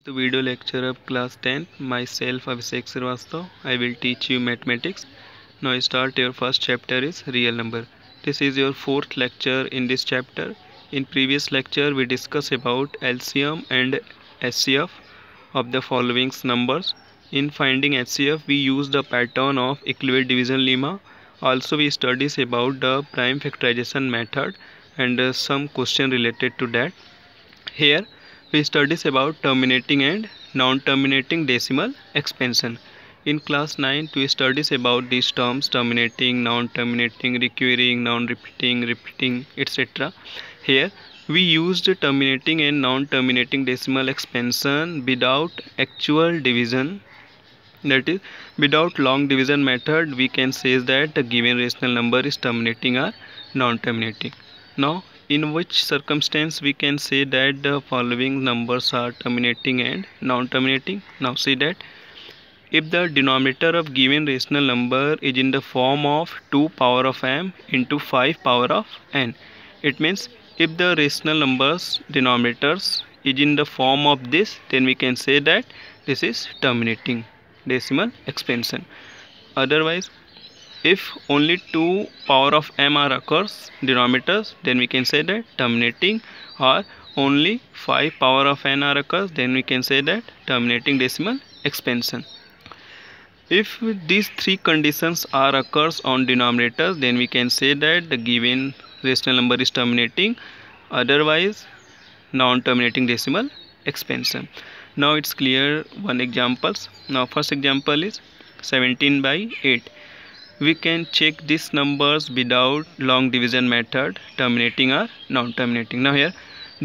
The video lecture of class 10. Myself Abhishek Srivastava. I will teach you mathematics. Now start. Your first chapter is real number. This is your fourth lecture in this chapter. In previous lecture we discussed about LCM and HCF of the following numbers. In finding HCF we use the pattern of equivalent division lemma. Also we studies about the prime factorization method and some question related to that. Here we studies about terminating and non-terminating decimal expansion. In class 9 we studies about these terms terminating, non-terminating, recurring, non-repeating, repeating, etc. Here we used terminating and non-terminating decimal expansion without actual division, that is without long division method. We can say that the given rational number is terminating or non-terminating. Now in which circumstance we can say that the following numbers are terminating and non-terminating. Now see that if the denominator of given rational number is in the form of 2 power of m into 5 power of n, it means if the rational numbers denominators is in the form of this, then we can say that this is terminating decimal expansion. Otherwise, if only 2 power of m are occurs denominators, then we can say that terminating, or only 5 power of n are occurs, then we can say that terminating decimal expansion. If these three conditions are occurs on denominators, then we can say that the given rational number is terminating, otherwise non-terminating decimal expansion. Now it's clear one examples. Now first example is 17 by 8. We can check these numbers without long division method, terminating or non-terminating. Now here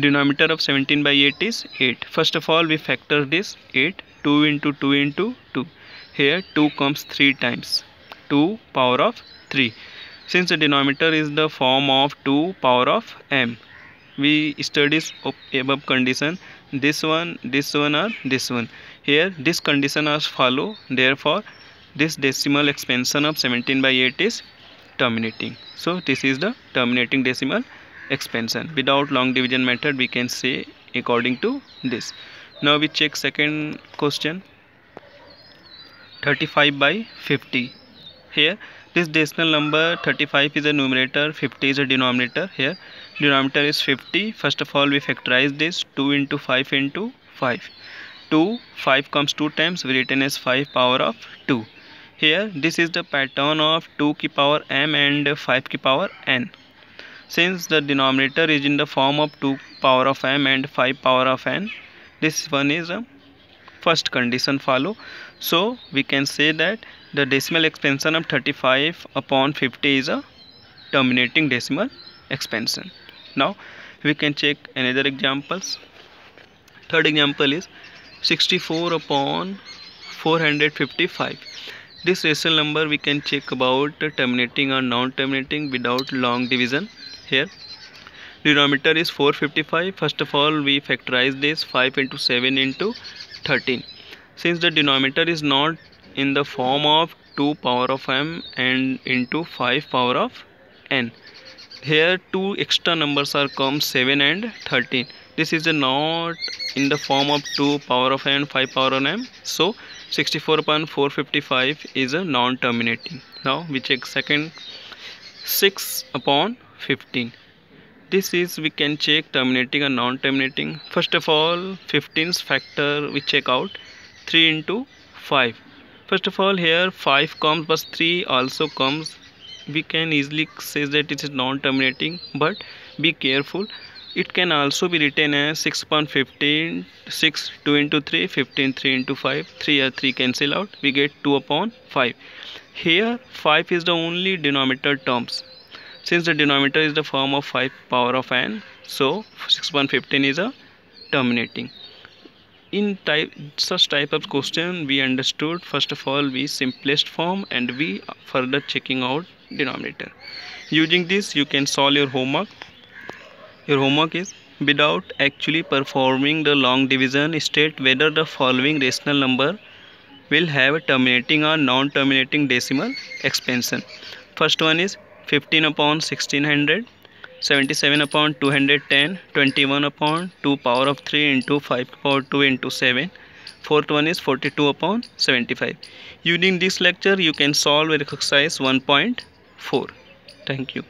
denominator of 17 by 8 is 8. First of all we factor this 8, 2 into 2 into 2. Here 2 comes 3 times, 2 power of 3. Since the denominator is the form of 2 power of m, we studies above condition, this one or this one. Here this condition as follow, therefore this decimal expansion of 17 by 8 is terminating. So this is the terminating decimal expansion. Without long division method we can say according to this. Now we check second question, 35 by 50. Here this decimal number 35 is a numerator, 50 is a denominator. Here denominator is 50. First of all we factorize this, 2 into 5 into 5. 2, 5 comes 2 times, we written as 5 power of 2. Here this is the pattern of 2 की power m and 5 की power n. Since the denominator is in the form of 2 power of m and 5 power of n, this one is a first condition follow. So we can say that the decimal expansion of 35 upon 50 is a terminating decimal expansion. Now we can check another examples. Third example is 64 upon 455. This rational number we can check about terminating or non-terminating without long division. Here denominator is 455. First of all we factorize this, 5 into 7 into 13. Since the denominator is not in the form of 2 power of m and into 5 power of n, here two extra numbers are come, 7 and 13. This is not in the form of 2 power of n and 5 power of m, so 64 upon 455 is a non-terminating. Now we check second, 6 upon 15. This is we can check terminating or non-terminating. First of all 15's factor we check out, 3 into 5. First of all here 5 comes but 3 also comes. We can easily say that it is non-terminating, but be careful, it can also be written as 6 upon 15, 6 2 into 3, 15 3 into 5, 3 or 3 cancel out, we get 2 upon 5. Here 5 is the only denominator terms. Since the denominator is the form of 5 power of n, so 6 upon 15 is a terminating. In such type of question we understood first of all we simplest form and we further checking out denominator. Using this you can solve your homework. Your homework is, without actually performing the long division, state whether the following rational number will have a terminating or non-terminating decimal expansion. First one is 15 upon 1600. 77 upon 210, 21 upon 2 power of 3 into 5 power 2 into 7. Fourth one is 42 upon 75. Using this lecture, you can solve exercise 1.4. Thank you.